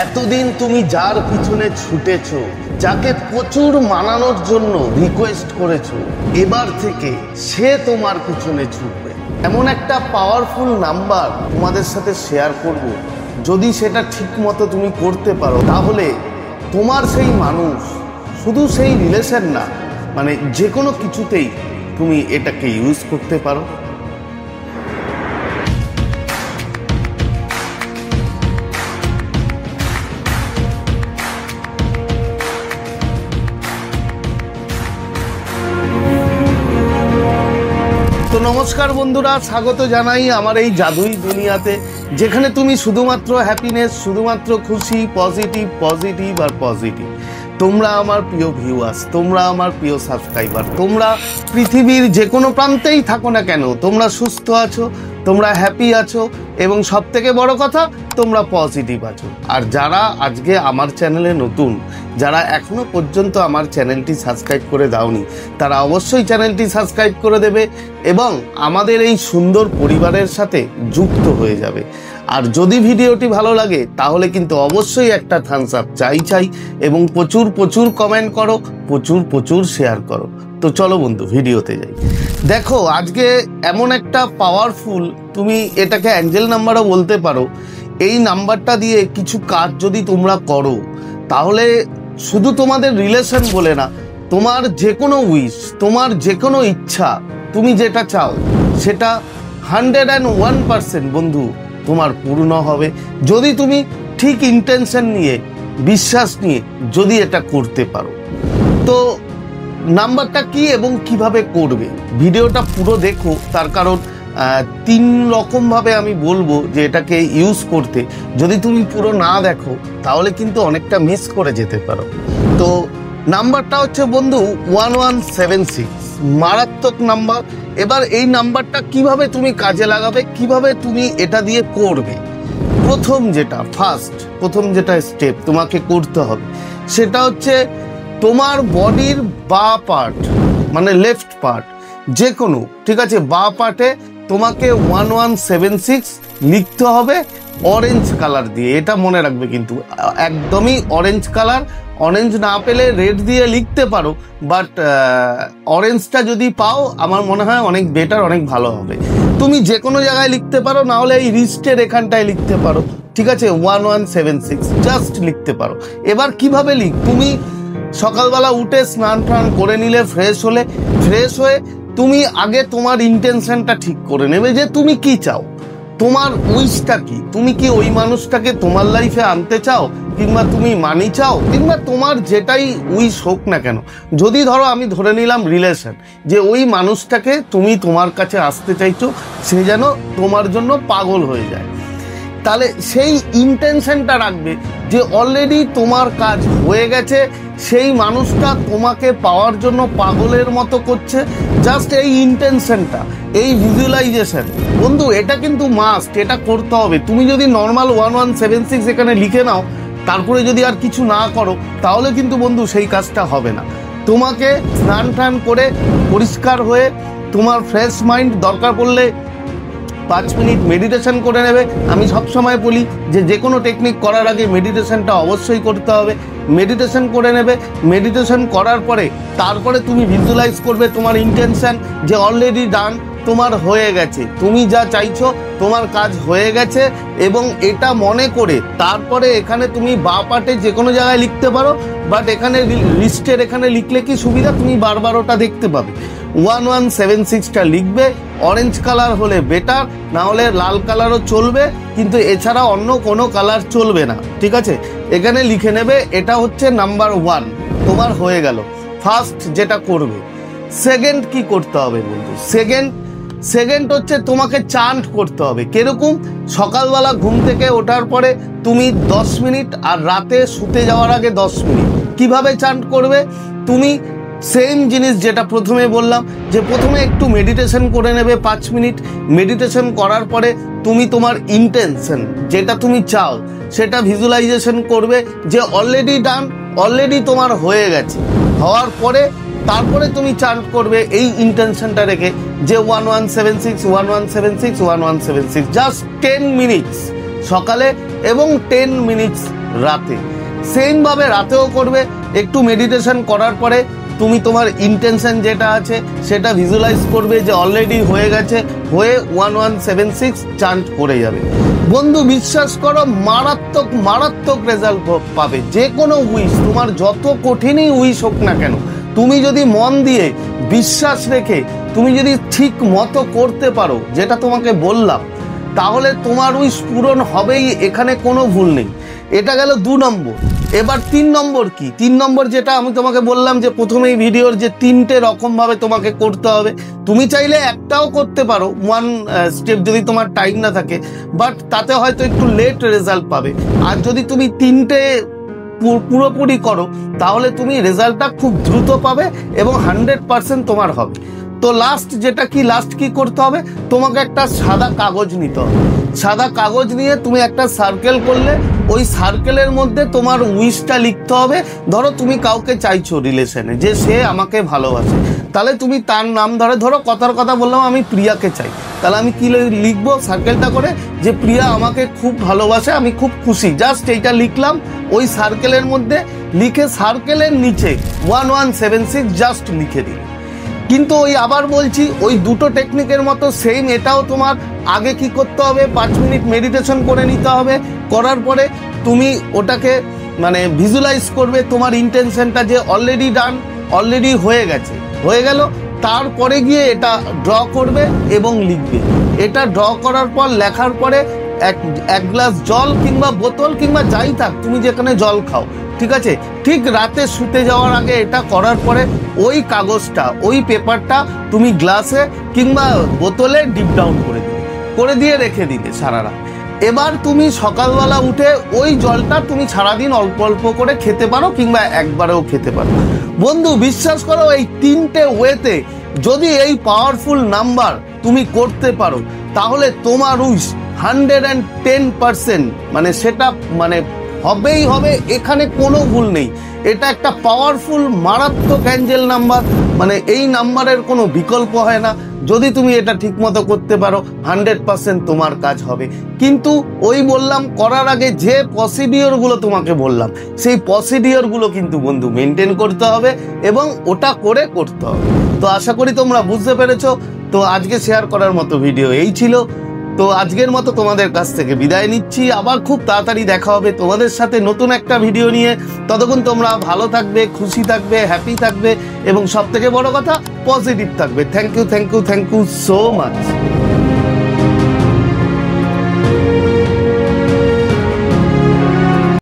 এতদিন তুমি যার পিছনে ছুটেছো, যাকে প্রচুর মানানোর জন্য রিকোয়েস্ট করেছো, এবার থেকে সে তোমার পিছনে ছুটবে। এমন একটা পাওয়ারফুল নাম্বার তোমাদের সাথে শেয়ার করব, যদি সেটা ঠিক মতো তুমি করতে পারো তাহলে তোমার সেই মানুষ, শুধু সেই রিলেশন না, মানে যে কোনো কিছুতেই তুমি এটাকে ইউজ করতে পারো। তো নমস্কার বন্ধুরা, স্বাগত জানাই আমার এই জাদুই দুনিয়াতে, যেখানে তুমি শুধুমাত্র হ্যাপিনেস, শুধুমাত্র খুশি, পজিটিভ আর পজিটিভ। তোমরা আমার প্রিয় ভিউয়ার্স, তোমরা আমার প্রিয় সাবস্ক্রাইবার, তোমরা পৃথিবীর যে কোনো প্রান্তেই থাকো না কেন, তোমরা সুস্থ আছো, তোমরা হ্যাপি আছো এবং সব থেকে বড় কথা তোমরা পজিটিভ আছো। আর যারা আজকে আমার চ্যানেলে নতুন, যারা এখনো পর্যন্ত আমার চ্যানেলটি সাবস্ক্রাইব করে দাওনি, তারা অবশ্যই চ্যানেলটি সাবস্ক্রাইব করে দেবে এবং আমাদের এই সুন্দর পরিবারের সাথে যুক্ত হয়ে যাবে। আর যদি ভিডিওটি ভালো লাগে তাহলে কিন্তু অবশ্যই একটা থামস আপ চাই এবং প্রচুর কমেন্ট করো, প্রচুর শেয়ার করো। তো চলো বন্ধু, ভিডিওতে যাই। দেখো, আজকে এমন একটা পাওয়ারফুল, তুমি এটাকে অ্যাঞ্জেল নাম্বারও বলতে পারো, এই নাম্বারটা দিয়ে কিছু কাজ যদি তোমরা করো তাহলে শুধু তোমাদের রিলেশন বলে না, তোমার যে কোনো উইশ, তোমার যে কোনো ইচ্ছা, তুমি যেটা চাও সেটা 101% বন্ধু তোমার পূর্ণ হবে, যদি তুমি ঠিক ইন্টেনশন নিয়ে, বিশ্বাস নিয়ে যদি এটা করতে পারো। তো নাম্বারটা কি এবং কিভাবে করবে, ভিডিওটা পুরো দেখো। তার কারণ 3 রকমভাবে আমি বলবো যে এটাকে ইউজ করতে। যদি তুমি পুরো না দেখো তাহলে কিন্তু অনেকটা মিস করে যেতে পারো। তো নাম্বারটা হচ্ছে বন্ধু 1176, মারাত্মক নাম্বার। এবার এই নাম্বারটা কিভাবে তুমি কাজে লাগাবে, কিভাবে তুমি এটা দিয়ে করবে, প্রথম যেটা স্টেপ তোমাকে করতে হবে সেটা হচ্ছে তোমার বডির বা পার্ট, মানে লেফট পার্ট, যে কোনো, ঠিক আছে, বা পার্টে তোমাকে 1176 লিখতে হবে অরেঞ্জ কালার দিয়ে। এটা মনে রাখবে কিন্তু, একদমই অরেঞ্জ কালার। অরেঞ্জ না পেলে রেড দিয়ে লিখতে পারো, বাট অরেঞ্জটা যদি পাও আমার মনে হয় অনেক বেটার, অনেক ভালো হবে। তুমি যে কোনো জায়গায় লিখতে পারো, না হলে এই রিস্টের এখানটায় লিখতে পারো, ঠিক আছে, 1176 জাস্ট লিখতে পারো। এবার কিভাবে তুমি সকালবেলা উঠে স্নান টান করে নিলে, ফ্রেশ হয়ে তুমি আগে তোমার ইন্টেনশনটা ঠিক করে নেবে যে তুমি কি চাও, তোমার উইশটা কি। তুমি কি ওই মানুষটাকে তোমার লাইফে আনতে চাও, কিংবা তুমি মানি চাও, কিংবা তোমার যেটাই উইশ হোক না কেন। যদি ধরো আমি ধরে নিলাম রিলেশন, যে ওই মানুষটাকে তুমি তোমার কাছে আসতে চাইছো, সে যেন তোমার জন্য পাগল হয়ে যায়, তাহলে সেই ইন্টেনশনটা রাখবে যে অলরেডি তোমার কাজ হয়ে গেছে, সেই মানুষটা তোমাকে পাওয়ার জন্য পাগলের মতো করছে। জাস্ট এই ইন্টেনশনটা, এই ভিজুয়ালাইজেশন বন্ধু, এটা কিন্তু মাস্ট, এটা করতে হবে। তুমি যদি নর্মাল 1176 এখানে লিখে নাও, তারপরে যদি আর কিছু না করো, তাহলে কিন্তু বন্ধু সেই কাজটা হবে না। তোমাকে স্নান টান করে পরিষ্কার হয়ে তোমার ফ্রেশ মাইন্ড, দরকার পড়লে 5 মিনিট মেডিটেশন করে নেবে। আমি সবসময় বলি যে কোনো টেকনিক করার আগে মেডিটেশনটা অবশ্যই করতে হবে। মেডিটেশন করে নেবে, মেডিটেশন করার পরে তারপরে তুমি ভিজুয়ালাইজ করবে তোমার ইন্টেনশন, যে অলরেডি ডান, তোমার হয়ে গেছে, তুমি যা চাইছো তোমার কাজ হয়ে গেছে। এবং এটা মনে করে তারপরে এখানে তুমি বা পার্টে যে কোনো জায়গায় লিখতে পারো, বাট এখানে লিস্টের এখানে লিখলে কি সুবিধা, তুমি বারবার ওটা দেখতে পাবে। 1176টা লিখবে, অরেঞ্জ কালার হলে বেটার, না হলে লাল কালারও চলবে, কিন্তু এছাড়া অন্য কোনো কালার চলবে না, ঠিক আছে। এখানে লিখে নেবে, এটা হচ্ছে নাম্বার 1, তোমার হয়ে গেল। ফার্স্ট যেটা করবে। সেকেন্ড কি করতে হবে বন্ধু, সেকেন্ড হচ্ছে তোমাকে চান্ট করতে হবে। কিরকম, সকালবেলা ঘুম থেকে ওঠার পরে তুমি 10 মিনিট, আর রাতে শুতে যাওয়ার আগে 10 মিনিট। কিভাবে চান্ট করবে, তুমি সেম জিনিস যেটা প্রথমে বললাম, যে প্রথমে একটু মেডিটেশন করে নেবে 5 মিনিট। মেডিটেশন করার পরে তুমি তোমার ইন্টেনশন, যেটা তুমি চাও, সেটা ভিজুয়ালাইজেশন করবে যে অলরেডি ডান, অলরেডি তোমার হয়ে গেছে। হওয়ার পরে তারপরে তুমি চান্ট করবে এই ইন্টেনশনটা রেখে যে 1176 জাস্ট 10 মিনিটস সকালে এবং 10 মিনিটস রাতে। সেম ভাবে রাতেও করবে। একটু মেডিটেশন করার পরে তুমি তোমার ইন্টেনশন যেটা আছে সেটা ভিজুয়ালাইজ করবে যে অলরেডি হয়ে গেছে, হয়ে 1176 চান্ট করে যাবে। বন্ধু বিশ্বাস করো, মারাত্মক মারাত্মক রেজাল্ট পাবে। যে কোনো উইশ, তোমার যত কঠিনই উইশ হোক না কেন, তুমি যদি মন দিয়ে বিশ্বাস রেখে তুমি যদি ঠিক মতো করতে পারো যেটা তোমাকে বললাম, তাহলে তোমার উইশ পূরণ হবেই, এখানে কোনো ভুল নেই। এটা গেল 2 নম্বর। এবার 3 নম্বর কি? 3 নম্বর যেটা আমি তোমাকে বললাম যে প্রথমেই ভিডিওর যে 3টে রকম ভাবে তোমাকে করতে হবে। তুমি চাইলে একটাও করতে পারো, 1 স্টেপ যদি তোমার টাইম না থাকে, বাট তাতে হয়তো একটু লেট রেজাল্ট পাবে। আর যদি তুমি 3টে পুরোপুরি করো তাহলে তুমি রেজাল্টটা খুব দ্রুত পাবে এবং 100% তোমার হবে। তো লাস্ট কি করতে হবে, তোমাকে একটা সাদা কাগজ নিতে হবে। সাদা কাগজ নিয়ে তুমি একটা সার্কেল করলে, ওই সার্কেলের মধ্যে তোমার উইশটা লিখতে হবে। ধরো তুমি কাউকে চাইছো রিলেশনে যে সে আমাকে ভালোবাসে, তাহলে তুমি তার নাম ধরো কথার কথা বললাম আমি প্রিয়াকে চাই, তাহলে আমি কি লিখবো সার্কেলটা করে যে প্রিয়া আমাকে খুব ভালোবাসে, আমি খুব খুশি, জাস্ট এইটা লিখলাম ওই সার্কেলের মধ্যে। লিখে সার্কেলের নিচে 1176 জাস্ট লিখে দিই। কিন্তু ওই আবার বলছি, ওই দুটো টেকনিকের মতো সেম এটাও তোমার আগে কি করতে হবে, 5 মিনিট মেডিটেশন করে নিতে হবে। করার পরে তুমি ওটাকে মানে ভিজুয়ালাইজ করবে তোমার ইন্টেনশনটা যে অলরেডি ডান, অলরেডি হয়ে গেছে, হয়ে গেল। তারপরে গিয়ে এটা ড্র করবে এবং লিখবে। এটা ড্র করার পর লেখার পরে এক গ্লাস জল কিংবা বোতল কিংবা যাই থাক, তুমি যেখানে জল খাও, ঠিক আছে, ঠিক রাতে শুতে যাওয়ার আগে এটা করার পরে ওই কাগজটা, ওই পেপারটা তুমি গ্লাসে কিংবা বোতলে ডিপ ডাউন করে দিয়ে রেখে দিলে সারা রাত। এবার তুমি সকালবেলা উঠে ওই জলটা তুমি সারাদিন অল্প অল্প করে খেতে পারো কিংবা একবারেও খেতে পারো। বন্ধু বিশ্বাস করো, এই 3টে ওয়েতে যদি এই পাওয়ারফুল নাম্বার তুমি করতে পারো তাহলে তোমার উইশ 110% মানে সেটা মানে হবেই হবে, এখানে কোনো ভুল নেই। এটা একটা পাওয়ারফুল মারাত্মক অ্যাঞ্জেল নাম্বার, মানে এই নাম্বারের কোনো বিকল্প হয় না। যদি তুমি এটা ঠিক মতো করতে পারো 100% তোমার কাজ হবে। কিন্তু ওই বললাম করার আগে যে প্রসিডিওরগুলো তোমাকে বললাম, সেই প্রসিডিওরগুলো কিন্তু বন্ধু মেনটেন করতে হবে এবং ওটা করতে হবে। তো আশা করি তোমরা বুঝতে পেরেছো। তো আজকে শেয়ার করার মতো ভিডিও এই ছিল। তো আজকের মতো তোমাদের কাছ থেকে বিদায় নিচ্ছি। আবার খুব তাড়াতাড়ি দেখা হবে তোমাদের সাথে নতুন একটা ভিডিও নিয়ে। ততক্ষণ তোমরা ভালো থাকবে, খুশি থাকবে, হ্যাপি থাকবে এবং সব থেকে বড় কথা পজিটিভ থাকবে। Thank you so much.